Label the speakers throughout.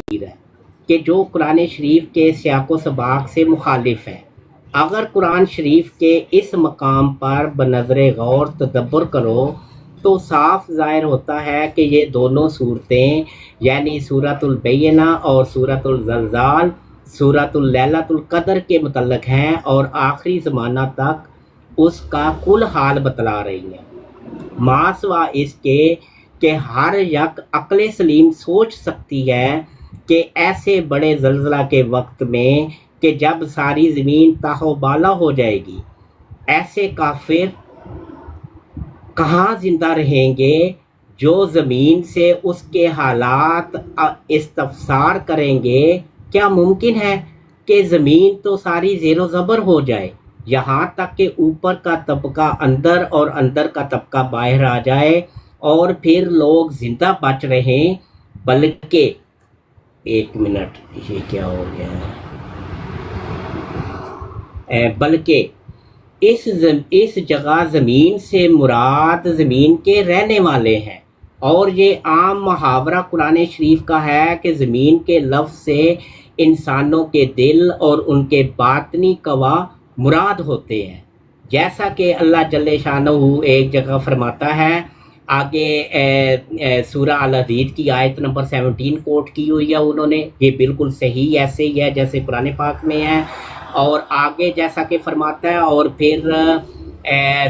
Speaker 1: ہے کہ جو قرآن شریف کے سیاق و سباق سے مخالف ہے۔ اگر قرآن شریف کے اس مقام پر بنظر غور تدبر کرو تو صاف ظاہر ہوتا ہے کہ یہ دونوں صورتیں یعنی سورۃ البینہ اور سورۃ الزلزال سورۃ اللیلۃ القدر کے متعلق ہیں اور آخری زمانہ تک اس کا کل حال بتلا رہی ہیں۔ ماں سوا اس کے کہ ہر یک عقل سلیم سوچ سکتی ہے کہ ایسے بڑے زلزلہ کے وقت میں کہ جب ساری زمین تاہ و بالا ہو جائے گی، ایسے کافر کہاں زندہ رہیں گے جو زمین سے اس کے حالات استفسار کریں گے؟ کیا ممکن ہے کہ زمین تو ساری زیر و زبر ہو جائے، یہاں تک کہ اوپر کا طبقہ اندر اور اندر کا طبقہ باہر آ جائے اور پھر لوگ زندہ بچ رہیں؟ بلکہ ایک منٹ، یہ کیا ہو گیا ہے؟ بلکہ اس جگہ زمین سے مراد زمین کے رہنے والے ہیں، اور یہ عام محاورہ قرآن شریف کا ہے کہ زمین کے لفظ سے انسانوں کے دل اور ان کے باطنی قوا مراد ہوتے ہیں، جیسا کہ اللہ جل شانہ ایک جگہ فرماتا ہے۔ آگے سورہ الحدید کی آیت نمبر 17 کوٹ کی ہوئی ہے انہوں نے، یہ بالکل صحیح ایسے ہی ہے جیسے قرآن پاک میں ہے، اور آگے جیسا کہ فرماتا ہے، اور پھر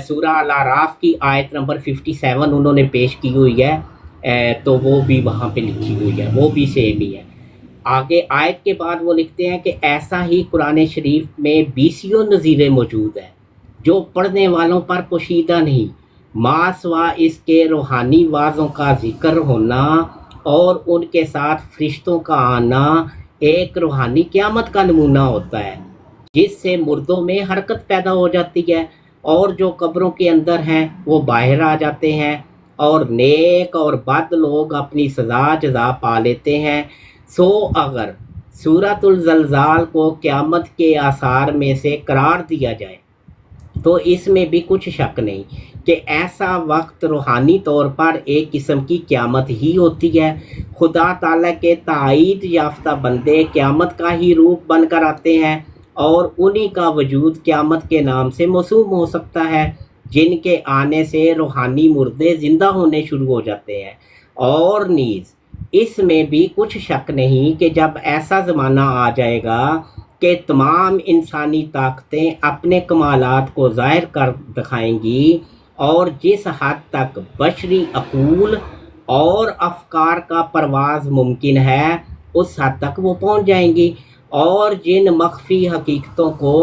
Speaker 1: سورہ الاعراف کی آیت نمبر 57 انہوں نے پیش کی ہوئی ہے، تو وہ بھی وہاں پہ لکھی ہوئی ہے، وہ بھی سیم ہی ہے۔ آگے آیت کے بعد وہ لکھتے ہیں کہ ایسا ہی قرآن شریف میں بیسیوں نظیریں موجود ہیں جو پڑھنے والوں پر پوشیدہ نہیں، ماں سوا اس کے روحانی وعظوں کا ذکر ہونا اور ان کے ساتھ فرشتوں کا آنا ایک روحانی قیامت کا نمونہ ہوتا ہے، جس سے مردوں میں حرکت پیدا ہو جاتی ہے اور جو قبروں کے اندر ہیں وہ باہر آ جاتے ہیں، اور نیک اور بد لوگ اپنی سزا جزا پا لیتے ہیں۔ سو اگر سورۃ الزلزال کو قیامت کے آثار میں سے قرار دیا جائے تو اس میں بھی کچھ شک نہیں کہ ایسا وقت روحانی طور پر ایک قسم کی قیامت ہی ہوتی ہے۔ خدا تعالیٰ کے تائید یافتہ بندے قیامت کا ہی روپ بن کر آتے ہیں، اور انہی کا وجود قیامت کے نام سے موسوم ہو سکتا ہے، جن کے آنے سے روحانی مردے زندہ ہونے شروع ہو جاتے ہیں۔ اور نیز اس میں بھی کچھ شک نہیں کہ جب ایسا زمانہ آ جائے گا کہ تمام انسانی طاقتیں اپنے کمالات کو ظاہر کر دکھائیں گی، اور جس حد تک بشری عقول اور افکار کا پرواز ممکن ہے اس حد تک وہ پہنچ جائیں گی، اور جن مخفی حقیقتوں کو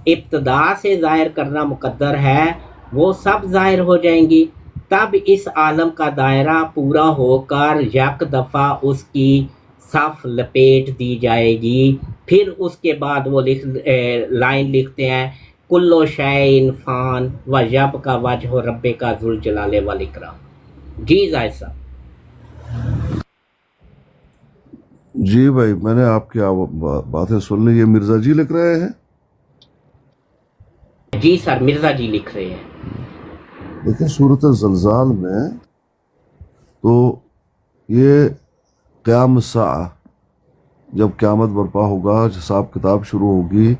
Speaker 1: ابتدا سے ظاہر کرنا مقدر ہے وہ سب ظاہر ہو جائیں گی۔ تب اس عالم کا دائرہ پورا ہو کر یک دفعہ اس کی صف لپیٹ دی جائے گی۔ پھر اس کے بعد وہ لائن لکھتے ہیں، کلو شیء فان و یبقی وجہ ربک ذو الجلال والاکرام۔ جی زاہد صاحب۔
Speaker 2: جی بھائی، میں نے آپ کی باتیں سن لی۔ یہ مرزا جی لکھ رہے ہیں؟
Speaker 1: جی سر، مرزا جی لکھ رہے ہیں۔
Speaker 2: دیکھیں سورۃ الزلزال میں تو یہ قیام الساعہ، جب قیامت برپا ہوگا، حساب کتاب شروع ہوگی،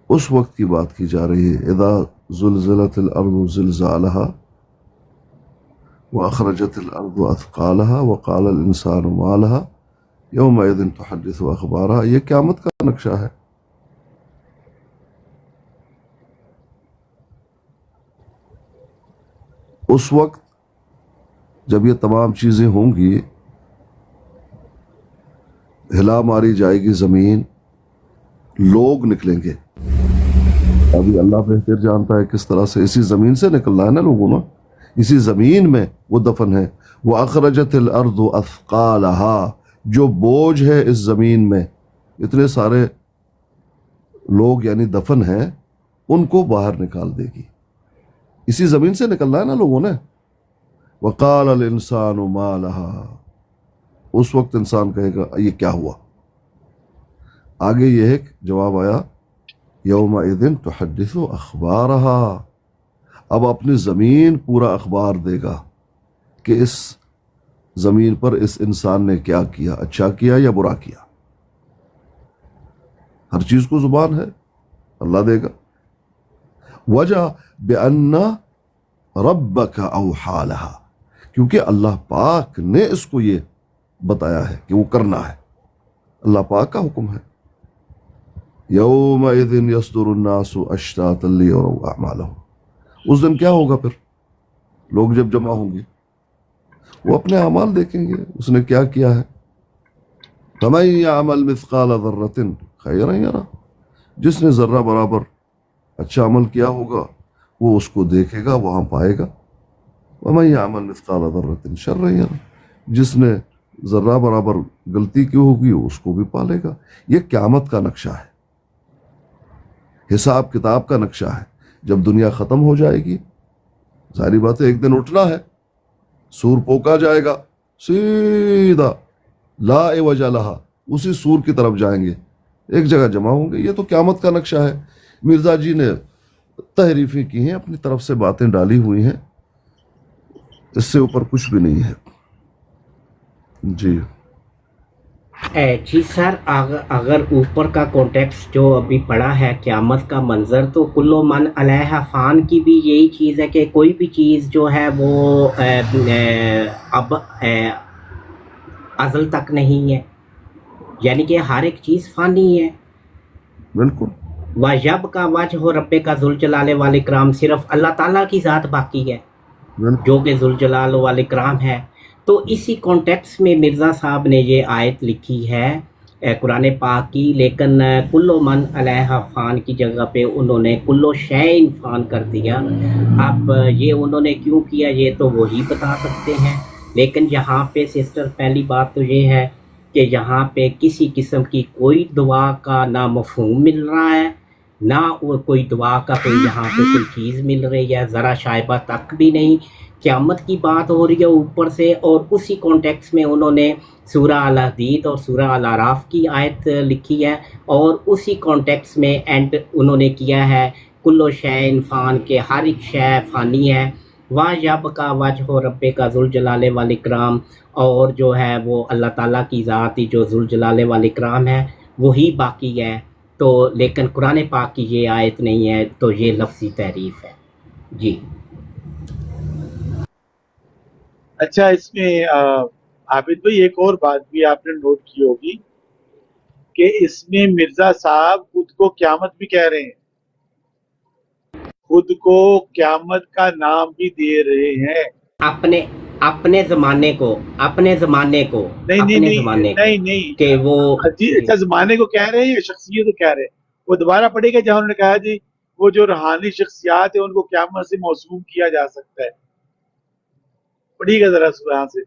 Speaker 2: اس وقت کی بات کی جا رہی ہے۔ اذا زلزلت الارض زلزالها واخرجت الارض اثقالها وقال الانسان ما لها یومئذ تحدث اخبارها۔ یہ قیامت کا نقشہ ہے۔ اس وقت جب یہ تمام چیزیں ہوں گی، ہلا ماری جائے گی زمین، لوگ نکلیں گے۔ ابھی اللہ بہتر جانتا ہے کس طرح سے اسی زمین سے نکلنا ہے نا لوگوں نے، اسی زمین میں وہ دفن ہے۔ وَأَخْرَجَتِ الْأَرْضُ أَثْقَالَهَا، جو بوجھ ہے اس زمین میں، اتنے سارے لوگ یعنی دفن ہیں، ان کو باہر نکال دے گی۔ اسی زمین سے نکلنا ہے نا لوگوں نے۔ وَقَالَ الْإِنسَانُ مَا لَهَا، اس وقت انسان کہے گا یہ کیا ہوا۔ آگے یہ ایک جواب آیا، یومئذ تحدث اخبارها، اب اپنی زمین پورا اخبار دے گا کہ اس زمین پر اس انسان نے کیا کیا، اچھا کیا یا برا کیا. ہر چیز کو زبان ہے، اللہ دے گا. وجہ بِأَنَّ رَبَّكَ أَوْحَى لَهَا، کیونکہ اللہ پاک نے اس کو یہ بتایا ہے کہ وہ کرنا ہے. اللہ پاک کا حکم ہے. يَوْمَئِذٍ يَصْدُرُ النَّاسُ أَشْتَاتًا لِيُرَوْا أَعْمَالَهُمْ، اس دن کیا ہوگا پھر؟ لوگ جب جمع ہوں گے وہ اپنے اعمال دیکھیں گے اس نے کیا کیا ہے. فَمَن يَعْمَلْ مِثْقَالَ ذَرَّةٍ خَيْرًا يَرَهُ، جس نے ذرہ برابر اچھا عمل کیا ہوگا وہ اس کو دیکھے گا، وہاں پائے گا. وَمَن يَعْمَلْ مِثْقَالَ ذَرَّةٍ شَرًّا يَرَهُ، جس نے ذرہ برابر غلطی کی ہوگی اس کو بھی پالے گا. یہ قیامت کا نقشہ ہے، حساب کتاب کا نقشہ ہے. جب دنیا ختم ہو جائے گی، ظاہری بات ہے ایک دن اٹھنا ہے، سور پوکا جائے گا، سیدھا لا عوج لہا اسی سور کی طرف جائیں گے، ایک جگہ جمع ہوں گے. یہ تو قیامت کا نقشہ ہے. مرزا جی نے تحریفیں کی ہیں، اپنی طرف سے باتیں ڈالی ہوئی ہیں، اس سے اوپر کچھ بھی نہیں ہے. جی
Speaker 1: جی سر، اگر اوپر کا کانٹیکس جو ابھی پڑا ہے قیامت کا منظر، تو کلو من علیہ فان کی بھی یہی چیز ہے کہ کوئی بھی چیز جو ہے وہ اب ازل تک نہیں ہے، یعنی کہ ہر ایک چیز فانی ہے.
Speaker 2: بالکل.
Speaker 1: وجب کا وجہ رب کا ذوالجلال والاکرام، صرف اللہ تعالیٰ کی ذات باقی ہے
Speaker 2: بالکل.
Speaker 1: جو کہ ذوالجلال والاکرام ہے. تو اسی کانٹیکس میں مرزا صاحب نے یہ آیت لکھی ہے قرآن پاک کی، لیکن کلو من علیہ فان کی جگہ پہ انہوں نے کلو شیء فان کر دیا. اب یہ انہوں نے کیوں کیا یہ تو وہی بتا سکتے ہیں. لیکن یہاں پہ سسٹر پہلی بات تو یہ ہے کہ یہاں پہ کسی قسم کی کوئی دعا کا نہ مفہوم مل رہا ہے، نہ کوئی دعا کا کوئی یہاں پہ کوئی چیز مل رہی ہے، ذرا شائبہ تک بھی نہیں. قیامت کی بات ہو رہی ہے اوپر سے، اور اسی کانٹیکس میں انہوں نے سورہ الحدید اور سورہ الاعراف کی آیت لکھی ہے، اور اسی کانٹیکس میں اینڈ انہوں نے کیا ہے کلو شیء فان کے ہر ایک شے فانی ہے. واجب کا وجہ رب کا ذوالجلال والاکرام، اور جو ہے وہ اللہ تعالیٰ کی ذات جو ذوالجلال والاکرام ہے وہی باقی ہے. تو لیکن قرآن پاک کی یہ آیت نہیں ہے، تو یہ لفظی تحریف ہے. جی
Speaker 3: اچھا، اس میں عابد بھائی ایک اور بات بھی آپ نے نوٹ کی ہوگی کہ اس میں مرزا صاحب خود کو قیامت بھی کہہ رہے ہیں، خود کو قیامت کا نام بھی دے رہے ہیں.
Speaker 1: اپنے زمانے کو
Speaker 3: نہیں
Speaker 1: کہ وہ
Speaker 3: اچھا زمانے کو کہہ رہے ہیں یا شخصیت کو کہہ رہے ہیں؟ وہ دوبارہ پڑھے گا جہاں انہوں نے کہا جی وہ جو روحانی شخصیات ہیں ان کو قیامت سے موسوم کیا جا سکتا ہے. پڑھیے گا ذرا یہاں سے.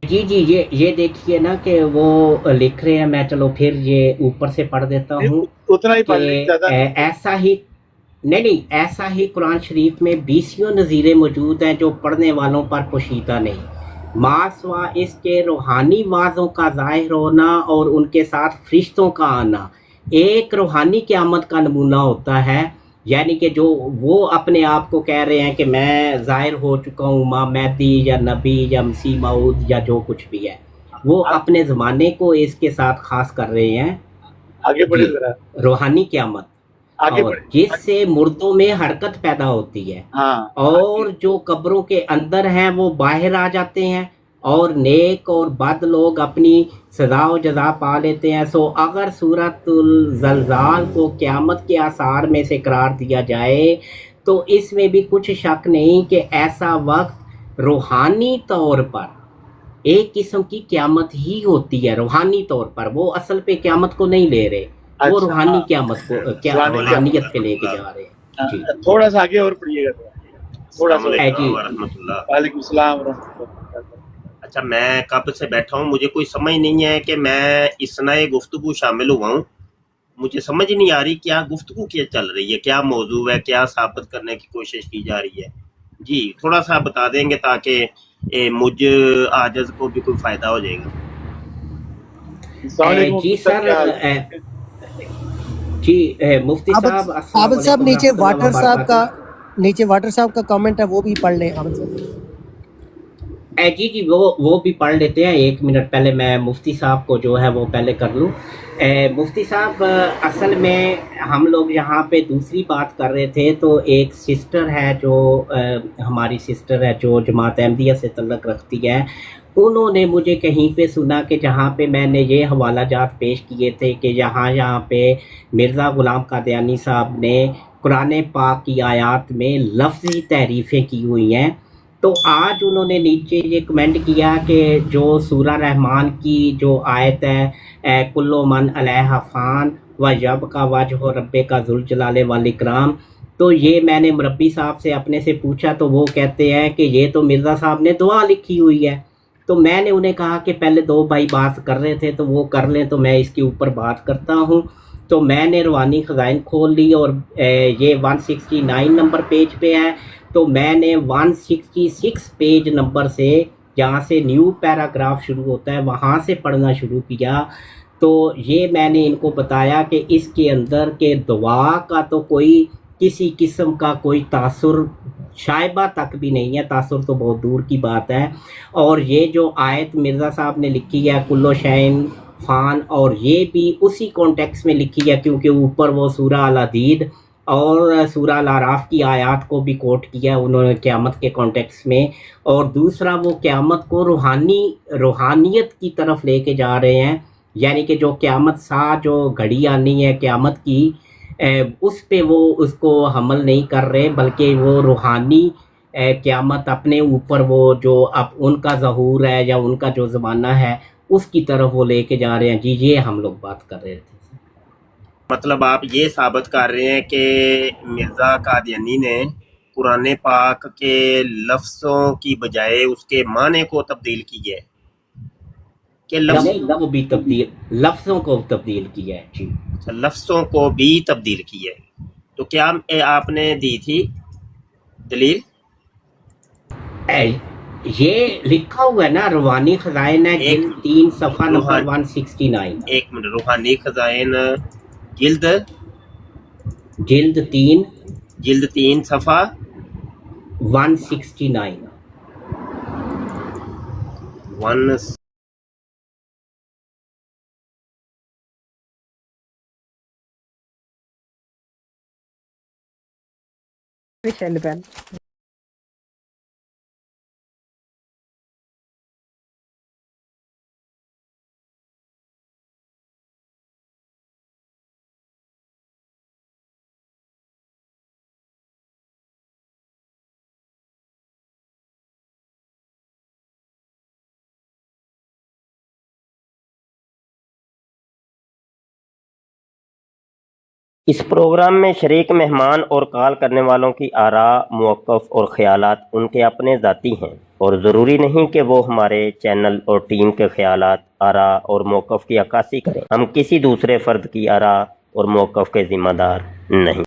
Speaker 1: جی یہ دیکھیے نا کہ وہ لکھ رہے ہیں، میں چلو پھر یہ اوپر سے پڑھ دیتا ہوں
Speaker 3: اتنا ہی پڑھ لیں، زیادہ
Speaker 1: ایسا ہی قرآن شریف میں 20 نظیریں موجود ہیں جو پڑھنے والوں پر پوشیدہ نہیں. ما سوا اس کے روحانی وعظوں کا ظاہر ہونا اور ان کے ساتھ فرشتوں کا آنا ایک روحانی قیامت کا نمونہ ہوتا ہے. یعنی کہ جو وہ اپنے آپ کو کہہ رہے ہیں کہ میں ظاہر ہو چکا ہوں، ماں مہدی یا نبی یا مسیح موعود یا جو کچھ بھی ہے، وہ اپنے زمانے کو اس کے ساتھ خاص کر رہے ہیں.
Speaker 3: آگے بڑھے ذرا،
Speaker 1: روحانی قیامت اور جس سے مردوں میں حرکت پیدا ہوتی ہے، اور جو قبروں کے اندر ہیں وہ باہر آ جاتے ہیں، اور نیک اور بد لوگ اپنی سزا و جزا پا لیتے ہیں. سو اگر سورۃ الزلزال کو قیامت کے آثار میں سے قرار دیا جائے تو اس میں بھی کچھ شک نہیں کہ ایسا وقت روحانی طور پر ایک قسم کی قیامت ہی ہوتی ہے. روحانی طور پر وہ اصل پہ قیامت کو نہیں لے رہے، وہ روحانی قیامت کو روحانیت پہ لے کے جا رہے ہیں. جی
Speaker 3: تھوڑا سا آگے اور پڑھیے گا تھوڑا سا.
Speaker 4: ورحمۃ اللہ.
Speaker 3: وعلیکم السلام ورحمۃ اللہ.
Speaker 4: اچھا، میں کب سے بیٹھا ہوں، مجھے کوئی سمجھ نہیں ہے کہ میں اس نئے گفتگو شامل ہوا ہوں. مجھے سمجھ نہیں آ رہی کیا گفتگو کیا چل رہی ہے، کیا موضوع ہے، کیا ثابت کرنے کی کوشش کی جا رہی ہے. جی تھوڑا سا بتا دیں گے تاکہ مجھ عاجز کو بھی کوئی فائدہ ہو جائے گا.
Speaker 1: جی سر، جی مفتی صاحب
Speaker 5: عابد صاحب نیچے واٹر صاحب کا کامنٹ ہے وہ بھی پڑھ لیں. عابد صاحب
Speaker 1: جی جی وہ بھی پڑھ لیتے ہیں. 1 منٹ پہلے میں مفتی صاحب کو جو ہے وہ پہلے کر لوں. مفتی صاحب اصل میں ہم لوگ یہاں پہ دوسری بات کر رہے تھے. تو ایک سسٹر ہے جو ہماری سسٹر ہے جو جماعت احمدیہ سے تعلق رکھتی ہے, انہوں نے مجھے کہیں پہ سنا کہ جہاں پہ میں نے یہ حوالہ جات پیش کیے تھے کہ یہاں پہ مرزا غلام قادیانی صاحب نے قرآن پاک کی آیات میں لفظی تحریفیں کی ہوئی ہیں. تو آج انہوں نے نیچے یہ کمنٹ کیا کہ جو سورہ رحمان کی جو آیت ہے کلو من علیہ فان و یب کا وجہ رب کا ذوالجلال والاکرام, تو یہ میں نے مربی صاحب سے اپنے سے پوچھا تو وہ کہتے ہیں کہ یہ تو مرزا صاحب نے دعا لکھی ہوئی ہے. تو میں نے انہیں کہا کہ پہلے 2 بھائی بات کر رہے تھے تو وہ کر لیں تو میں اس کے اوپر بات کرتا ہوں. تو میں نے روحانی خزائن کھول لی اور یہ 169 نمبر پیج پہ ہے. تو میں نے 166 پیج نمبر سے جہاں سے نیو پیراگراف شروع ہوتا ہے وہاں سے پڑھنا شروع کیا. تو یہ میں نے ان کو بتایا کہ اس کے اندر کہ دعا کا تو کوئی کسی قسم کا کوئی تاثر شائبہ تک بھی نہیں ہے, تاثر تو بہت دور کی بات ہے. اور یہ جو آیت مرزا صاحب نے لکھی ہے کلو شین فان, اور یہ بھی اسی کانٹیکس میں لکھی ہے کیونکہ اوپر وہ سورہ الحدید اور سورہ الاعراف کی آیات کو بھی کوٹ کیا انہوں نے قیامت کے کانٹیکس میں. اور دوسرا وہ قیامت کو روحانیت کی طرف لے کے جا رہے ہیں, یعنی کہ جو قیامت سا جو گھڑی آنی ہے قیامت کی اس پہ وہ اس کو حمل نہیں کر رہے بلکہ وہ روحانی قیامت اپنے اوپر وہ جو اب ان کا ظہور ہے یا ان کا جو زمانہ ہے اس کی طرف وہ لے کے جا رہے ہیں. جی یہ ہم لوگ بات کر رہے تھے.
Speaker 4: مطلب آپ یہ ثابت کر رہے ہیں کہ مرزا قادیانی نے قرآن پاک کے لفظوں کی بجائے اس کے معنی کو تبدیل کی ہے کہ
Speaker 1: وہ بھی لفظوں کو تبدیل کیا ہے. جی
Speaker 4: لفظوں کو بھی تبدیل کی ہے. تو کیا آپ نے دی تھی دلیل؟
Speaker 1: یہ لکھا ہوا ہے نا روحانی خزائن ہے جلد 3 صفحہ نمبر 169.
Speaker 4: 1 منٹ, روحانی خزائن جلد 3 صفحہ
Speaker 1: 169.
Speaker 4: اس پروگرام میں شریک مہمان اور کال کرنے والوں کی آراء، موقف اور خیالات ان کے اپنے ذاتی ہیں اور ضروری نہیں کہ وہ ہمارے چینل اور ٹیم کے خیالات، آراء اور موقف کی عکاسی کریں. ہم کسی دوسرے فرد کی آراء اور موقف کے ذمہ دار نہیں.